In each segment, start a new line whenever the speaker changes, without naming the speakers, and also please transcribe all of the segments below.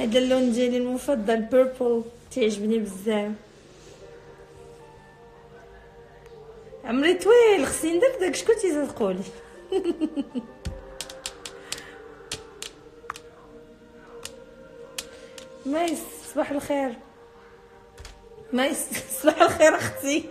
هذا اللون ديالي المفضل بيربل، تعجبني بزاف. عمري طويل خصني ندير داك شكون تيصدقولي. مايس صباح الخير. مايس صباح الخير اختي.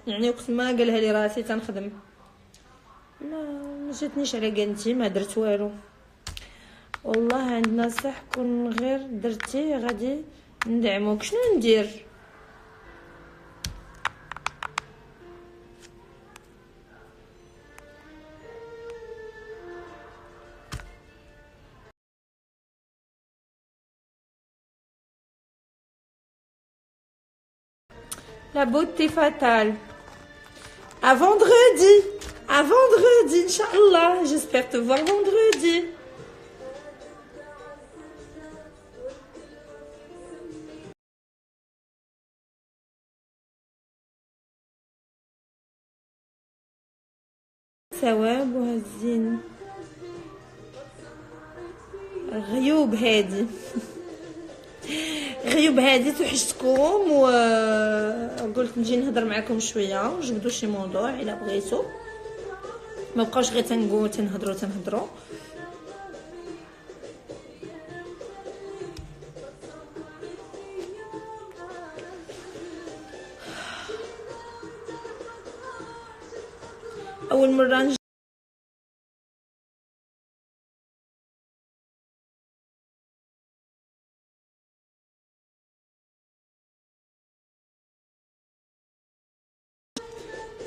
يعني وقت ما قالها لي راسي تنخدم، ما جاتنيش على قنتي، ما درت والو والله. عندنا صح كون غير درتيه غادي ندعموك. شنو ندير؟ La beauté fatale. À vendredi. À vendredi, Inch'Allah. J'espère te voir vendredi. ثواب وهزين غيوب هادي. غيوب هادي توحشتكم وقلت نجي نهضر معكم شويه، نجبدوا شي موضوع الا بغيتو، ما بقاوش غير تنقول تنهضروا. اول مره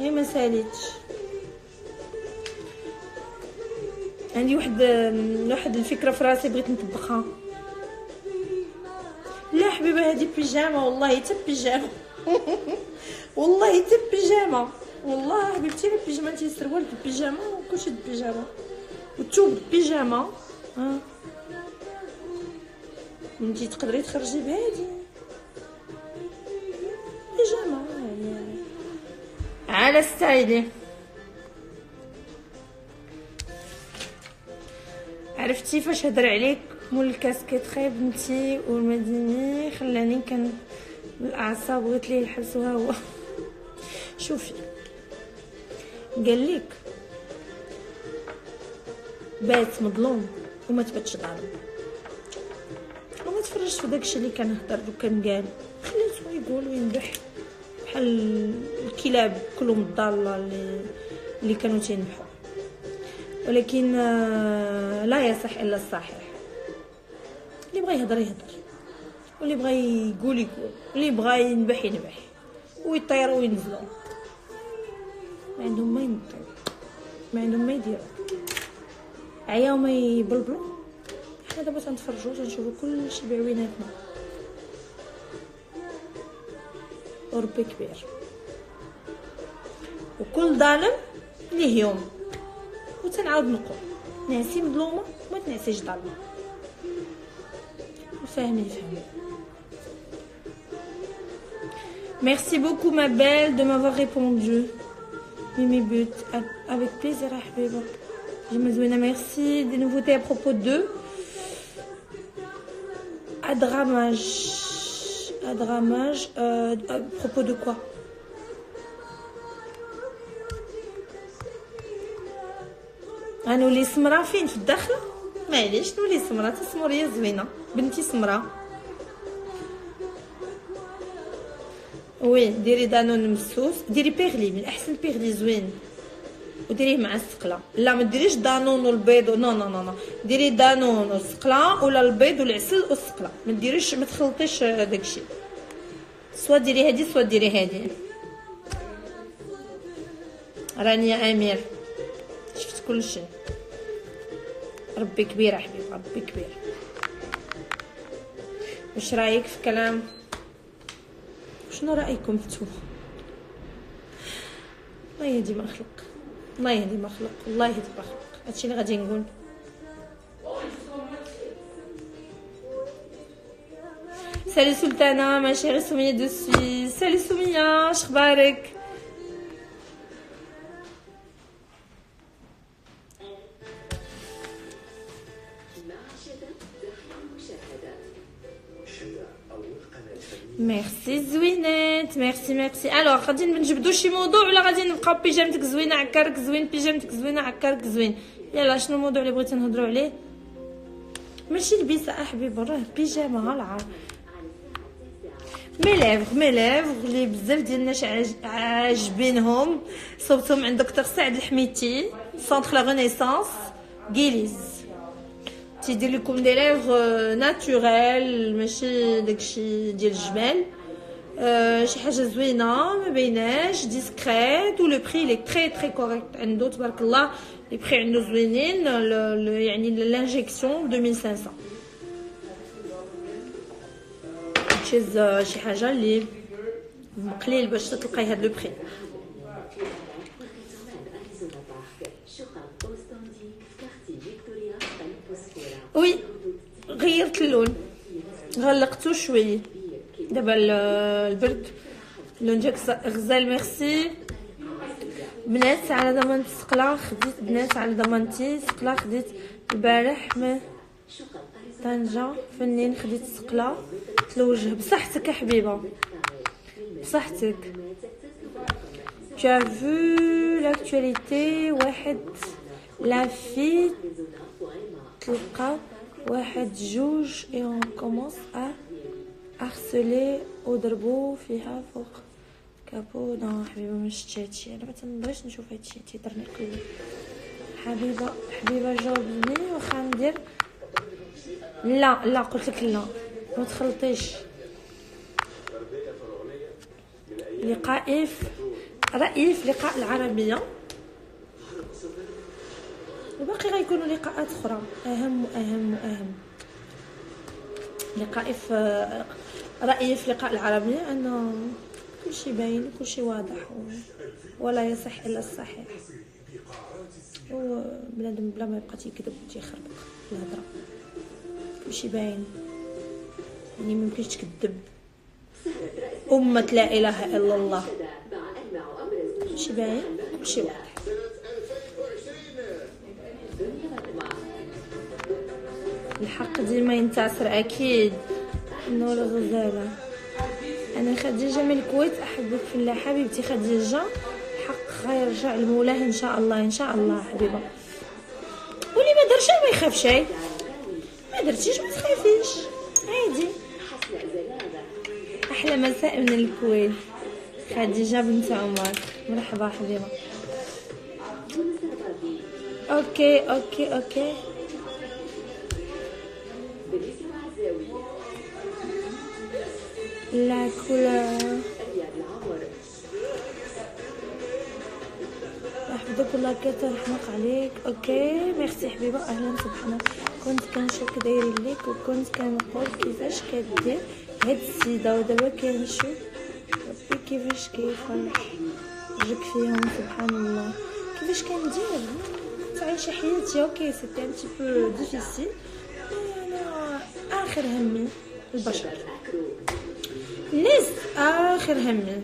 ما ساليتش. عندي واحد الفكره في راسي بغيت نطبقها. لا حبيبه هذه بيجامه، والله حتى بيجامه. والله حتى بيجامه، والله حبيبتي البيجامه انت السروال بالبيجامه وكلشي بالبيجامه والثوب بالبيجامه. انت تقدري تخرجي بهادي بيجامه على ستايلي. عرفتي فاش هضر عليك مول الكاسكيت خايب بنتي والمديني خلاني كان الاعصاب بغيت ليه الحبس. وهو شوفي قال لك بات مظلوم وما تباتش ظالم، وما تفرجش في داكشي اللي كنهضر وكنقال، خليته يقول وينبح بحال الكلاب كلهم الضاله اللي كانوا تينبحوا. ولكن لا يصح الا الصحيح. اللي بغى يهضر يهضر، واللي بغى يقول واللي بغى ينبح ينبح، ويطيروا وينزلوا، ما عندهم ما ينطيو، ما عندهم ما يديروا، عياو ما يبلبلوا. حنا دابا تنتفرجوا تنشوفوا كلشي بعويناتنا، وربي كبير، وكل ظالم ليه يوم. وتنعاود نقول نعسي مظلومه وما تنعسيش ظالمه. فهمي. Merci beaucoup ma belle de m'avoir répondu. Mimi But, avec plaisir حبيبه. جيما زوينه. Merci. Des nouveautés à propos de Adramage. À propos de quoi? غنولي سمرة فين في الداخله؟ معليش نولي سمرة، تسمريه زوينه بنتي سمرة. وي ديري دانون مسوس، ديري بيغلي من الاحسن، بيغلي زوين وديريه مع السقله. لا ما ديريش دانون والبيض، نو نو نو نو، ديري دانون والسقله ولا البيض والعسل والسقله، ما ديريش ما تخلطيش داكشي. سوا ديري هادي سوا ديري هادي. رانيا امير شفت كلشي. ربي كبير حبيبي، ربي كبير. واش رايك في كلام؟ شنو رايكم نتوما؟ ما هي ديما خلق الله يهدي ما خلق، الله يهدي ما خلق، هادشي اللي غادي نقول. سالي سلطانة ما شيري سمية دو سويس. سالي سمية، شخبارك؟ ميرسي زوينات، ميرسي. الوغ غادي نجبدو شي موضوع ولا غادي نبقاو بيجامتك زوينه عكارك زوين، بيجامتك زوينه عكارك زوين؟ يلا شنو الموضوع اللي بغيتي نهضروا عليه؟ ماشي لبسه احبيبه، راه بيجامه هالعار. مي ليفغ اللي بزاف ديال الناس عاجبينهم، صوبتهم عند دكتور سعد الحميتي، سونتر لا رينيسانس غيليز. تيدير لكم دي ليفغ ناتوريل، ماشي داكشي ديال الجمال. شي حاجه زوينه ما بيناش، ديسكريت، و لو بري لي تري كوريكت عنده تبارك الله. لي بري عنده زوينين، يعني لانجيكسيون 2500 شي حاجه اللي قليل باش تلقاي هاد لو بري. وي غيرت اللون، غلقتو شويه دابا البرد، اللون ديالك غزال. ميرسي بنات على ضمانتي سقلا خديت، بنات على ضمانتي سقلا خديت البارح من طنجة فنين، خديت سقلا الوجه. بصحتك يا حبيبه، بصحتك. tu as vu l'actualité؟ واحد لافي تلقى واحد جوج et on commence à harceler وضربو فيها فوق كابو. نو حبيبه ما شفتش هادشي، انا ما تنبغيش نشوف هادشي، تيضرني القلب. حبيبه جاوبني واخا ندير. لا قلت لك لا، ما تخلطيش. رأيي في لقاء العربيه، وباقي غيكونوا لقاءات اخرى اهم واهم واهم. رأيي في لقاء العربيه انه كلشي باين وكلشي واضح، ولا يصح الا الصحيح، وبنادم بلا ما يبقى تيكذب وتيخربق الهضره. كلشي باين، يعني ميمكنش تكذب أمة لا إله إلا الله. كلشي باين كلشي واضح. الحق ديما ينتصر أكيد. نور الغزالة، أنا خديجة من الكويت، أحبك في الله حبيبتي خديجة. الحق غيرجع لمولاه إن شاء الله، إن شاء الله حبيبة. واللي ما درش ما يخاف شيء، ما درتيش ما تخافيش عادي. احلى مساء من الكويت خديجه بنت عمر، مرحبا حبيبه. اوكي لا كولا يحفظك الله كتر، رحمك عليك. اوكي ميرسي حبيبه، اهلا سبحان. كنت كنشوف دايرين ليك وكنت كنقول كيفاش كدير هاد السيده، ودابا كنشوف ربي كيفاش كيفرجك فيهم. سبحان الله كيفاش كندير تعيش حياتي. اوكي سيتي ان تي بو ديفيسيل، انا اخر همي البشر، الناس اخر همي.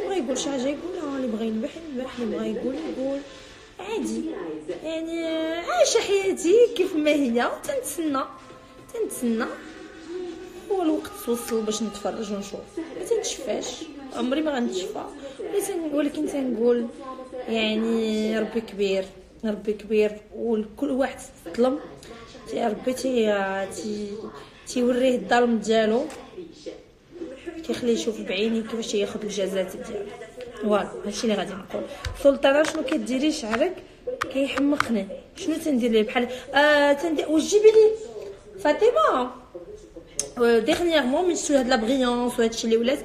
بغا يقول شي حاجه يقول، اللي بغا ينبح اللي بغا يقول عادي. يعني عايشه حياتي كيف ما هي، تنتسنى هو الوقت توصل باش نتفرج ونشوف. ما تنتشفاش، عمري ما غنتشفى، ولكن تنقول يعني ربي كبير وكل واحد ظلم ربي تيوريه الظلم ديالو، كيخليه يشوف بعينيه كيفاش ياخذ الجزاء ديالو. فوالا هادشي اللي غادي نقول. سلطانه شنو كديري شعرك كيحمقني؟ شنو تندير ليه بحال تندير وجيبي لي فاطمه dernièrement مشيت هاد لا بريونس وهادشي اللي ولات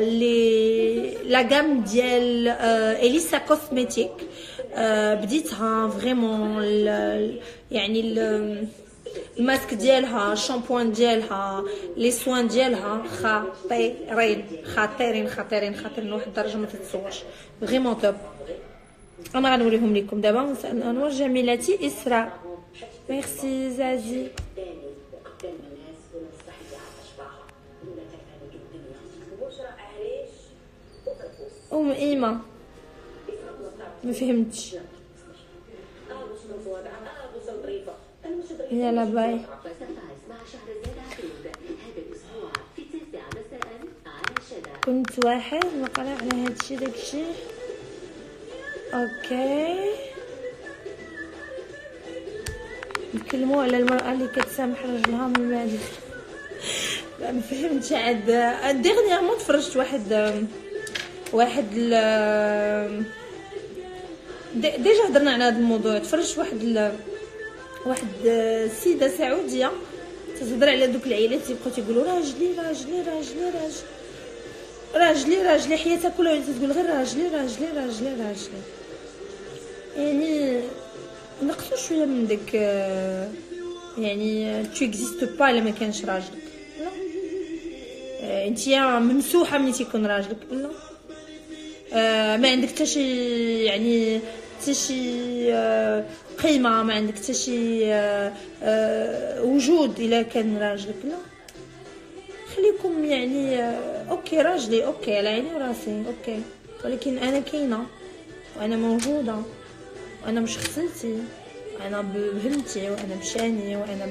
لي لا غام ديال اليسا كوسميتيك. بديتها فريمون يعني الماسك ديالها، الشامبوان ديالها، لي سوان ديالها خطيرين واحد الدرجه ما تتصورش. فريمون توب انا غنوريهم لكم دابا. نورجع ميلاتي اسراء. ميرسي زازي. ايما ما فهمتش. يلا باي. كنت واحد وقرا على هادشي داكشي. اوكي نتكلموا على المرأة اللي كتسامح رجلها من بعد. ما فهمتش عاد. ديغنيغمون تفرجت واحد ديجا هضرنا على هذا الموضوع. تفرجت واحد السيده سعوديه تهضر على دوك العائلات اللي بقاو تيقولوا راجلي راجلي راجلي راجلي راجلي راجلي حياتها كلها تقول غير راجلي راجلي راجلي راجلي. يعني نقصوا شويه من داك يعني تو اكزيست با الا ما كانش راجلك. لا انت ممسوحه ملي تيكون راجلك. لا ما عندك حتى شي يعني حتى شي قيمه، ما عندك حتى شي وجود الا كان راجلك. لا خليكم يعني اوكي راجلي اوكي على عيني وراسي اوكي، ولكن انا كاينه وانا موجوده وانا بشخصيتي، انا بهمتي وانا بشاني وانا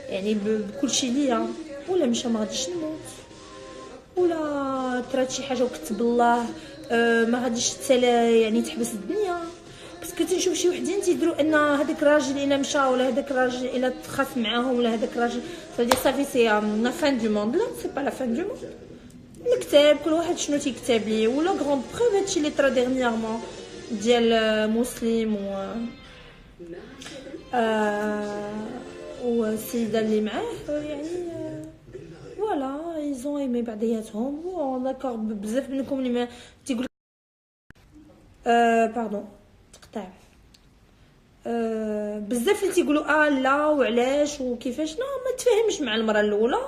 يعني بكل شيء ليا. ولا مشى ما غاديش نموت، ولا طرات شي حاجه وكتب الله ما غاديش يعني تحبس الدنيا. بس كنت نشوف شي وحدين تيديروا ان هذاك الراجل الا مشى ولا هذاك الراجل الا تخاف معاهم ولا هذاك الراجل صافي سي لا فان دو موند. لا سي با لا فان دو موند. الكتاب كل واحد شنو تيكتب ليه. ولا غروند بروف هادشي اللي طرا ديرنييرمون ديال مسلم والسيده اللي معاه يعني فوالا ايزون ايمي بعضياتهم. بون داكوغ بزاف منكم اللي ما تيقول باردون تقطع بزاف اللي تيقولوا لا وعلاش وكيفاش. لا ما تفاهمش مع المراه الاولى،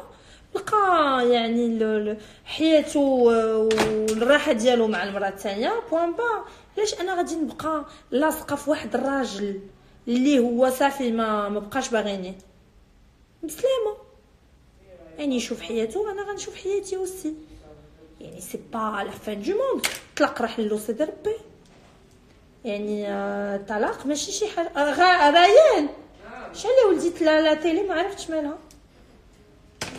لقى يعني حياته والراحه ديالو مع المراه الثانيه بوان با. علاش انا غادي نبقى لاصقه في واحد الراجل اللي هو صافي ما بقاش باغيني بسلامه؟ يعني يشوف حياته انا غنشوف حياتي وسي. يعني سي با لا فان دو موند. طلق راح لو سيدي ربي. يعني الطلاق ماشي شي حاجه. ريان شحال ولديت لا تيلي ما عرفتش مالها.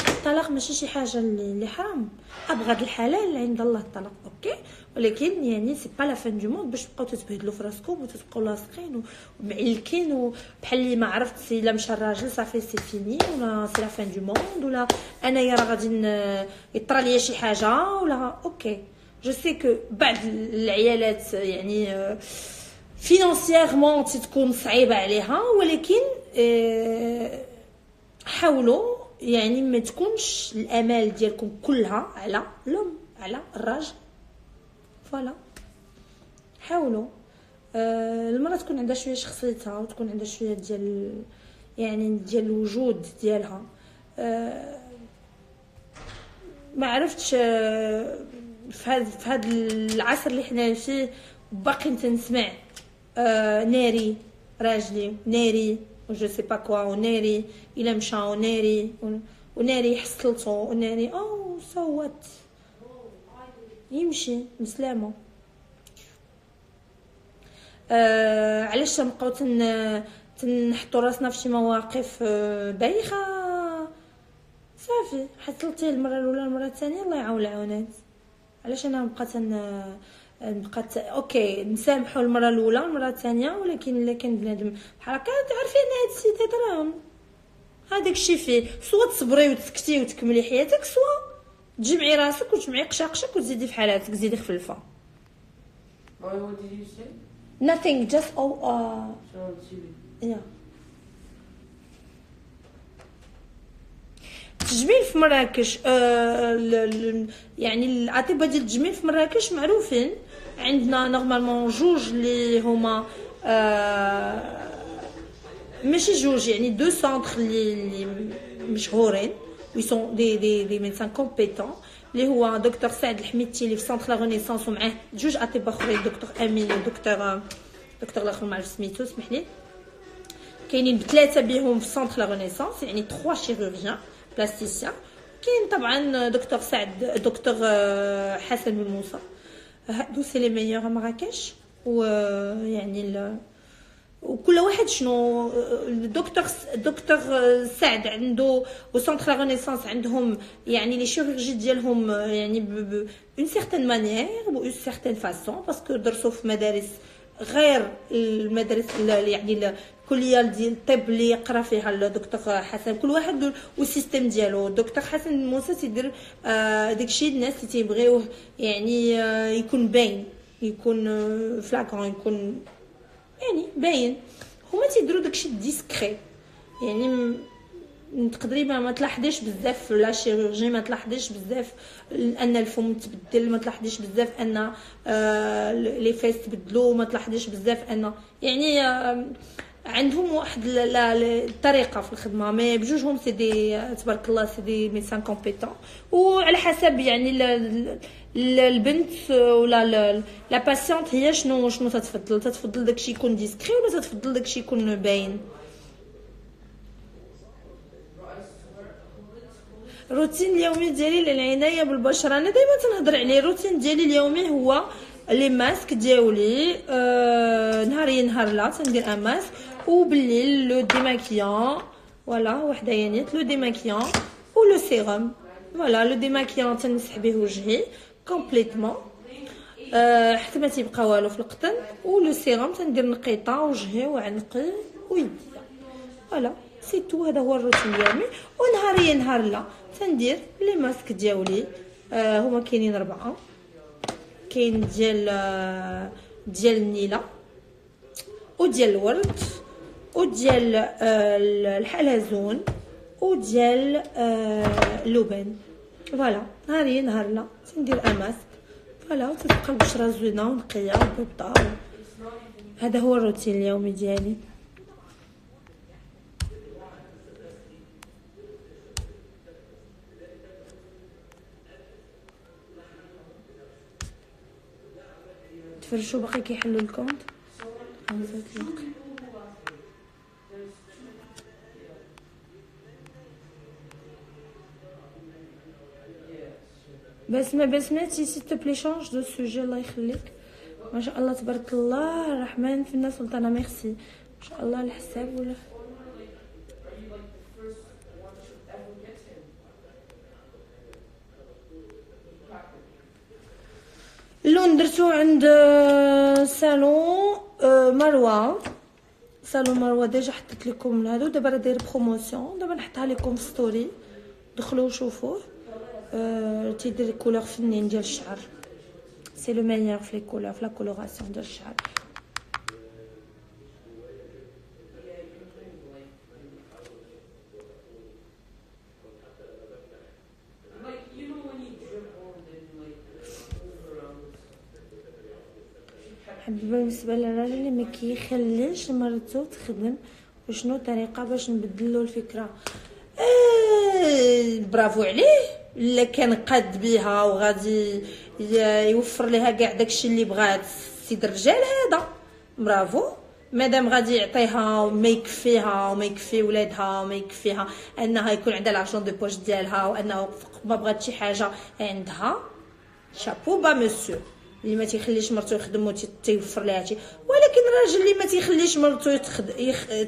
الطلاق ماشي شي حاجه اللي حرام. ابغض الحلال عند الله الطلاق اوكي، ولكن يعني سي با لا فان دو موند باش تبقاو تتبهدلوا في راسكم وتتبقاو لاصقين ومعلكين وبحال اللي ما عرفت سي لا مشى الراجل صافي سي فيني ولا سي لا فان دو موند ولا انايا راه غادي يطرى ليا شي حاجه ولا اوكي. جو سي كو بعض العيالات يعني فينانسييرمون تكون صعيبه عليها، ولكن حاولوا يعني ما تكونش الامال ديالكم كلها على الام على الراجل. فوالا حاولوا المراه تكون عندها شويه شخصيتها وتكون عندها شويه ديال يعني ديال الوجود ديالها. ما عرفتش في هذا العصر اللي حنا فيه باقي نسمع ناري راجلي ناري جو سي با كوا وناري الا مشى وناري حصلته وناري او صوت يمشي بسلامه. علاش تنبقاو تنحطوا راسنا في شي مواقف بايخه؟ صافي حصلتي المره الاولى المره الثانيه الله يعاون العونات. علاش انا بقات اوكي نسامحوا المره الاولى المره الثانيه، ولكن الا كان بنادم بحال هكا تعرفي ان هاد السيدات راهم هذاك الشيء فيه سوا تصبري وتسكتي وتكملي حياتك، سوا تجمعي راسك وتجمعي قشاقشك وتزيدي في حالاتك زيدي خفلفه.
What did you say?
Nothing, just yeah. التجميل في مراكش يعني الاطباء ديال التجميل في مراكش معروفين. عندنا نورمالمون جوج اللي هما ماشي جوج يعني دو سونتر اللي مشهورين وي سون دي ميدسان كومبيتون اللي هو دكتور سعد الحميدتي اللي في سونتر لا رينيسانس ومعاه جوج اطباء اخرين دكتور امين ودكتور دكتور الاخر ما عرف سميتو سمح لي. كاينين بثلاثه بهم في سونتر لا رينيسانس، يعني 3 شيروجيان بلاستيسيان. كاين طبعا دكتور سعد، دكتور حسن بن موسى، هادو سي لي ميور مراكش. ويعني وكل واحد شنو دكتور سعد عنده وسونتر لا رينيسانس عندهم يعني لي شيروجي ديالهم يعني اون سيغتان مانيير و اون سيغتان فاسون، باسكو درسوا في مدارس غير المدارس يعني الكليه ديال الطب اللي يقرا فيها الدكتور حسن. كل واحد والسيستم ديالو. الدكتور حسن موسى تيدير داكشي الناس اللي تيبغيوه يعني يكون باين، يكون فلاكون، يكون يعني باين. هما تيديروا داكشي ديسكري، يعني تقدري ما تلاحظيش بزاف لا شيروجي، ما تلاحظيش بزاف ان الفم تبدل، ما تلاحظيش بزاف ان لي فيس تبدلوا، ما تلاحظيش بزاف ان يعني عندهم واحد الطريقه في الخدمه. مي بجوجهم سي دي تبارك الله سي دي ميدسان كومبيتون، وعلى حسب يعني البنت ولا لا باسيونت هي شنو تتفضل داكشي يكون ديسكري ولا تتفضل داكشي يكون باين. الروتين اليومي ديالي للعنايه بالبشره انا دائما تنهضر عليه. الروتين ديالي اليومي هو لي ماسك ديالي، نهاري نهار لا تندير ان ماسك، وبالليل لو ديماكيون فوالا وحده يانيت لو ديماكيون و لو سيروم. فوالا لو ديماكيون تنمسح به وجهي كومبليتمون حتى ما تيبقى والو في القطن، و لو سيروم تندير نقيطه وجهي وعنقي ويدي. فوالا سي تو، هذا هو الروتين اليومي. ونهاري نهار لا تندير لي ماسك ديالي، هما كاينين 4، كاين ديال النيله وديال الورد وديال الحلزون وديال اللبن. فوالا نهاري نهار لا تندير اماسك فوالا، وتبقى البشره زوينه ونقيه وبيضاء. هذا هو الروتين اليومي ديالي. تفرشوا باقي كيحلوا الكونت. بسمتي سي تو بلي شونج دو سوجي الله يخليك. ما شاء الله تبارك الله الرحمن في الناس سلطانه. ميرسي ما شاء الله الحساب ولا اللون درتو عند صالون مروه. صالون مروه ديجا حطيت لكم هادو، دابا راه داير بروموسيون، دابا نحطها لكم في ستوري، دخلوا وشوفوه. تيدير كولور فنين ديال الشعر، سي لو ميور في لي كولور، في لا كولوراسيون ديال الشعر. حبيبه بالنسبه للراجل اللي ما كيخليش مرتو تخدم، وشنو الطريقه باش نبدلو الفكره؟ برافو عليه. الا كان قاد بها وغادي يوفر لها كاع داكشي اللي بغات سيد الرجال هذا، برافو. مادام غادي يعطيها وما يكفيها وما يكفي ولادها وما يكفيها انها يكون عندها لارجون دو بوش ديالها، وانه ما بغات شي حاجه عندها، شابو با مسيو اللي ما تيخليش مرتو يخدم وتيوفر لها شي. ولكن الراجل اللي ما تيخليش مرتو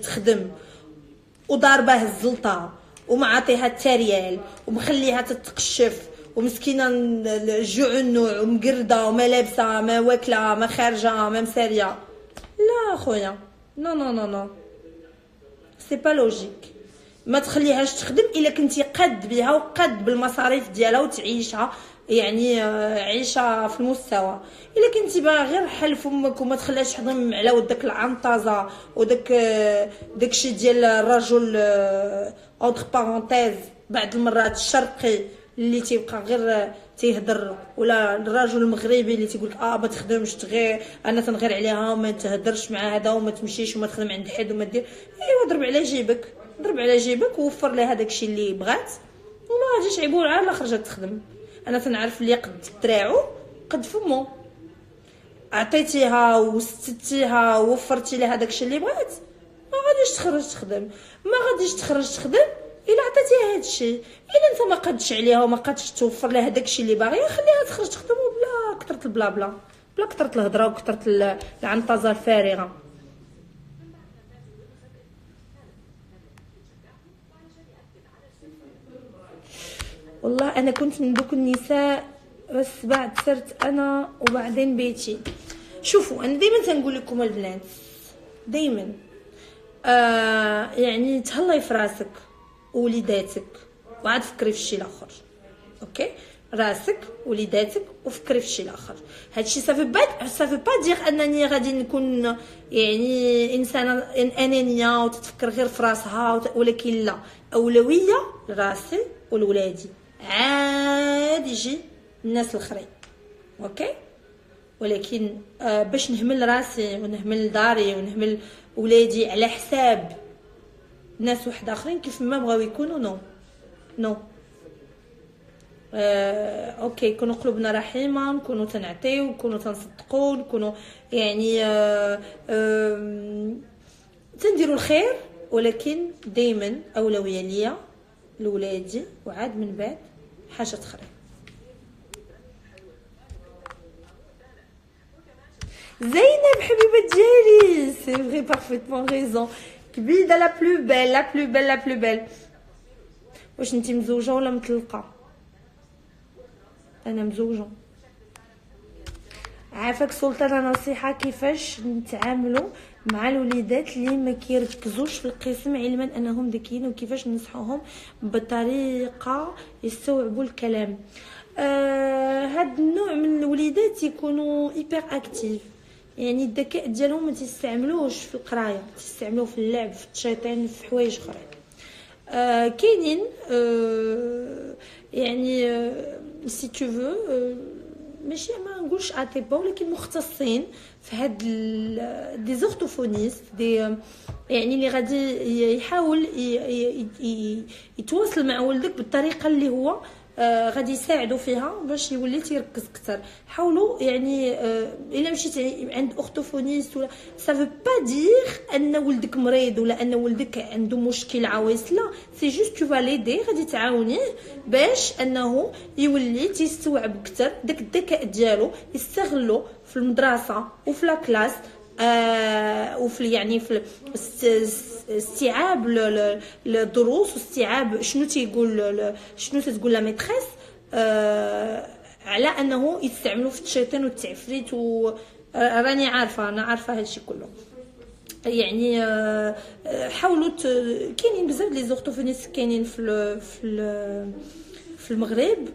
تخدم وضاربه الزلطه وما عطيها التريال ومخليها تتقشف ومسكينه الجوع النوع ومقرده وما لابسه ما واكله ما خارجه ما مساريه، لا خويا نو نو نو نو سي با لوجيك. ما تخليهاش تخدم الا كنتي قاد بها وقاد بالمصاريف ديالها وتعيشها يعني عيشه في المستوى. الا كنتي باغا غير حل فمك وما تخليهاش تخدم على وداك العنطزه وداك داكشي ديال الرجل اونتر بارونتيز بعض المرات الشرقي اللي تيبقى غير تيهضر، ولا الرجل المغربي اللي تيقولك ما تخدمش تغير انا تنغير عليها وما تهدرش مع هذا وما تمشيش وما تخدم عند حد وما دير. ايوا ضرب على جيبك، ضرب على جيبك ووفر لها داكشي اللي بغات وما غاديش عيبوا عاد لا خرجت تخدم. انا تنعرف اللي قد دراعو قد فمو. عطيتيها وستتيها ووفرتي لها داكشي اللي بغات، ما غاديش تخرج تخدم. ما غاديش تخرج تخدم الا عطيتيها هادشي. الا انت ما قادش عليها وما قادش توفر لها داكشي اللي باغيه، خليها تخرج تخدم بلا كثرة البلا بلا، بلا كثرة الهضره وكثرة العنطزه الفارغه. والله انا كنت من دوك النساء، بس بعد صرت انا وبعدين بيتي. شوفوا انا دائما تنقول لكم البنات، دائما يعني تهلاي في راسك ووليداتك وعاد فكري في الشيء الاخر. اوكي، راسك وليداتك وفكري في الشيء الاخر. هادشي صافي با دير انني غادي نكون يعني انسانه انانيه وتتفكر غير في راسها ولكن لا، اولويه لراسي ولولادي، عاد يجي الناس الاخرين. اوكي، ولكن باش نهمل راسي ونهمل داري ونهمل ولادي على حساب ناس واحد اخرين كيف ما بغاو يكونوا، نو نو. اوكي، نكونوا قلوبنا رحيمه، نكونوا تنعطيو، نكونوا تنصدقوا، نكونوا يعني تنديروا الخير، ولكن دائما اولويه ليا لولادي وعاد من بعد حاجه اخرى. زينب حبيبه ديالي، سي فري بارفيتمون ريزون. كبيده لا بلو بيل لا بلو بيل لا بلو بيل. واش انتي مزوجه ولا مطلقه؟ انا مزوجه. عافاك سلطانه نصيحه كيفاش نتعاملوا مع الوليدات اللي ما كيركزوش في القسم علما انهم ذكيين، وكيفاش ننصحوهم بطريقه يستوعبوا الكلام. هاد النوع من الوليدات يكونوا هيبر اكتيف، يعني الذكاء ديالهم ما تستعملوش في القرايه، تستعملوه في اللعب، في الشيطان، في حوايج اخرين. كاينين يعني سي تو فو ماشي ما نقولش اطباء ولكن مختصين في هاد دي زورتوفونيست، دي يعني اللي غادي يحاول يتواصل مع ولدك بالطريقه اللي هو غادي يساعدوا فيها باش يولي تيركز اكثر. حاولوا يعني الا مشيتي عند اورتوفونيست ولا سافو با دير ان ولدك مريض ولا ان ولدك عنده مشكل عويص، لا، سي جوست تو فاليدي، غادي تعاونيه باش انه يولي تيستوعب اكثر داك الذكاء ديالو، يستغلو في المدرسه وفي لا كلاس وفي يعني في استيعاب الدروس واستيعاب شنو تيقول شنو تتقول لا ميتريس، على انه يستعملوا في الشيطان والتعفريت راني عارفه، انا عارفه هادشي كله. يعني حاولوا كاينين بزاف لي زورتوفونيست كاينين في المغرب،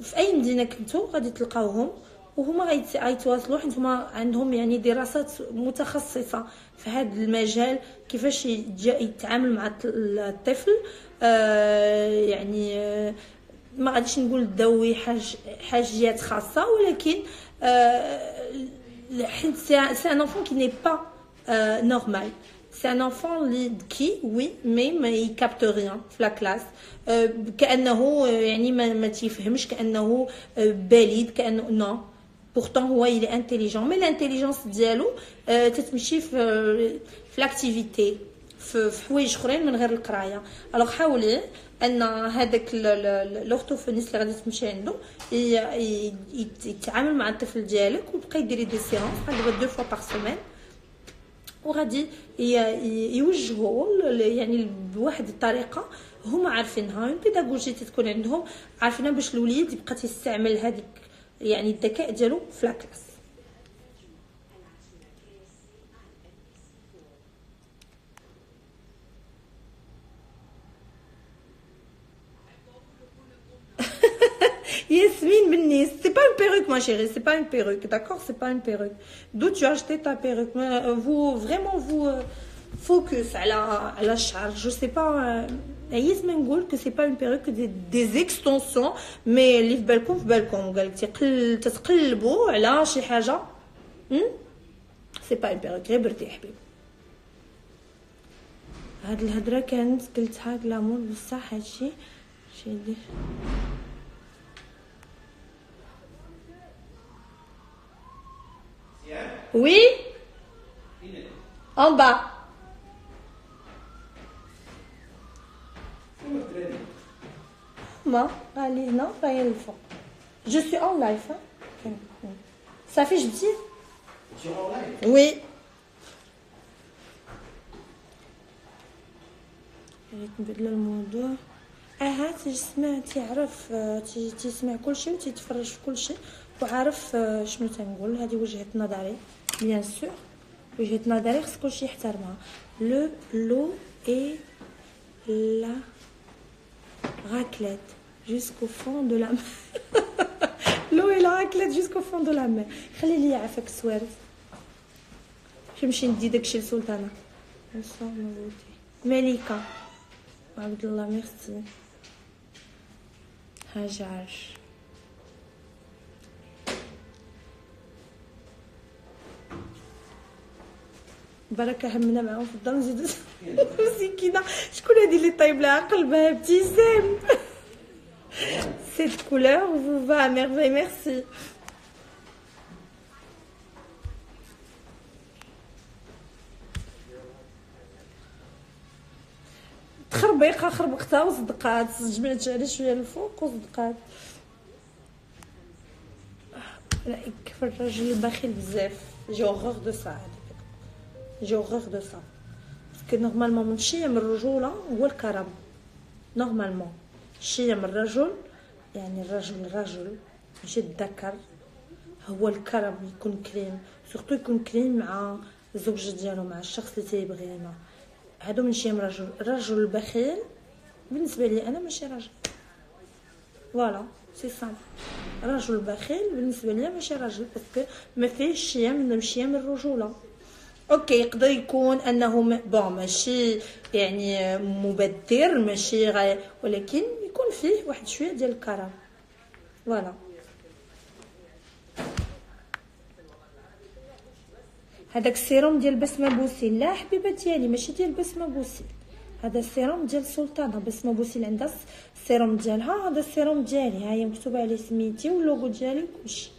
في اي مدينه كنتو غادي تلقاوهم وهما غيتواصلوا، حيت هما عندهم يعني دراسات متخصصه في هذا المجال، كيفاش يتعامل مع الطفل. يعني ما غاديش نقول ذوي حاجيات خاصه، ولكن حيت سي ان enfant qui n'est pas normal. C'est un enfant qui, oui, mais ما يكابت rien في لا كلاس، كأنه يعني ما تيفهمش، كأنه بليد، كأنه نو. pourtant هو il est intelligent، mais l'intelligence ديالو تتمشي في لاكتيفيتي، في حوايج اخرين من غير القرايه. الوغ حاولي ان هذاك الاورتوفونيست اللي غادي تمشي عنده يتعامل مع الطفل ديالك، وبقى يديري دي سيونس دابا 2 فوا باغ سيمين، وغادي يوجهوا يعني بواحد الطريقه هما عارفينها، اون بيداغوجي تكون عندهم عارفينها باش الوليد يبقى تيستعمل هذيك يعني الذكاء ديالو في لاكلاس. Yasmine Benis, c'est pas une perruque ma chérie, c'est pas une perruque, d'accord, c'est pas une perruque. D'où tu as acheté ta perruque? Vous vraiment vous focus à la charge, je sais pas. عييت ما نقول que c'est pas une perruque, des extensions, mais اللي في بالكم قال لك تتقلبوا على شي حاجه. c'est pas une perruque، غير بردي حبيبي. هاد الهضره كانت قلتها كلامور بصح هادشي شي يدير. Oui. En bas. Moi, allez, non, rien le fond. Je suis en live. Hein? Ça fait, je dis.
Tu es en live?
Oui. ريت نبدل الموضوع. تيسمع تيعرف تيسمع كلشي وتيتفرج في كلشي وعارف شنو تنقول. هذه وجهة نظري بيان سور، وجهة نظري خص كلشي يحترمها. لو اي لا raclette jusqu'au fond de la mer. l'eau et la raclette jusqu'au fond de la mer. خلي لي عافاك السوارت. نمشي ندي داكشي لسلطانه. مليكه عبد الله ميرسي. هاجر بركه همنا معاهم في الدار. نزيدو مسكينه. شكون هادي اللي طايب لها قلبها ابتسام؟ cette couleur vous va à merveille, merci. تخربيقه خربقتها وصدقات، جمعت على شويه الفوق وصدقات. لا يكفر الراجل البخيل بزاف. جي اوغور دو سا، جي اوغور دو سا باسكو نورمالمون من شيم الرجوله هو الكرم. نورمالمون شيم الرجل يعني الرجل ماشي الذكر هو الكرم، يكون كريم، سورتو يكون كريم مع الزوجه ديالو، مع الشخص اللي تيبغيه. هادو من شيم الرجل. الرجل البخيل بالنسبه لي انا ماشي راجل. فوالا سي سامبل. الرجل البخيل بالنسبه لي ماشي راجل باسكو ما فيهش شيم الرجوله. اوكي يقدر يكون انه بون ماشي يعني مبذر، ماشي ولكن يكون فيه واحد شويه ديال الكرم. فوالا هذاك السيروم ديال بسمه بوسيل. لا حبيبه ديالي ماشي ديال بسمه بوسيل، هذا السيروم ديال سلطانه. بسمه بوسيل عندها السيروم ديالها، هذا السيروم ديالي ها هي مكتوبه عليه سميتي واللوغو ديالي وكلشي.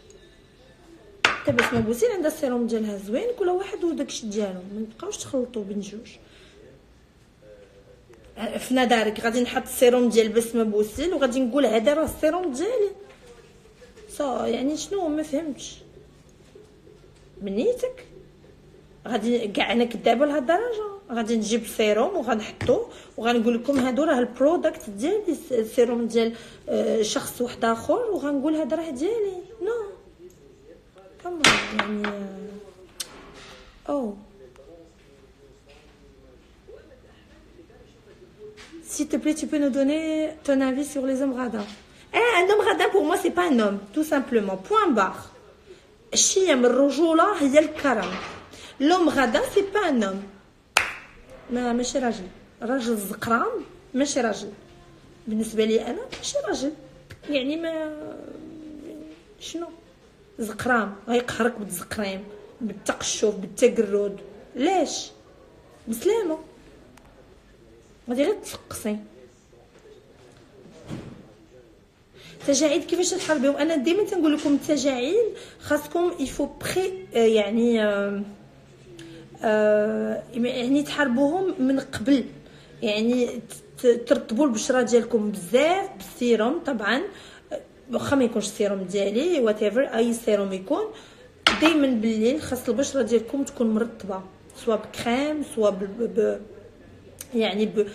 حتى بسمه بوسيل عندها السيروم ديالها زوين، كل واحد وداكشي ديالو، ما نبقاوش تخلطوا بين جوج. في نظرك غادي نحط السيروم ديال بسمه بوسيل وغادي نقول هذا راه السيروم ديالي؟ يعني شنو؟ ما فهمتش بنيتك. غادي كاع انا كدابه لهاد الدرجه غادي نجيب سيروم وغنحطو وغنقول لكم هادو راه البرودكت ديالي، السيروم ديال شخص واحد اخر، وغنقول هذا راه ديالي؟ نو كمان يعني او s'il te plaît tu peux nous donner ton avis sur les hommes radins. Un homme radin pour moi c'est pas un homme, tout simplement, point barre. شيم الرجوله هي الكرم. لوم غدا سي با ان اوم، ماشي راجل. راجل زقرام ماشي راجل بالنسبه لي انا، ماشي راجل. يعني ما شنو زقرام غيقهرك بالزقريم بالتقشف بالتقرد. ليش؟ بسلامه غادي غير تسقسي. التجاعيد كيفاش تحاربيهم؟ انا ديما تنقول لكم التجاعيد خاصكم يفو بري يعني تحاربوهم من قبل. يعني ترطبوا البشره ديالكم بزاف بالسيروم. طبعا واخا ما يكونش السيروم ديالي واتيفر اي سيروم يكون، دائما بالليل خاص البشره ديالكم تكون مرطبه، سواء بكريم سواء يعني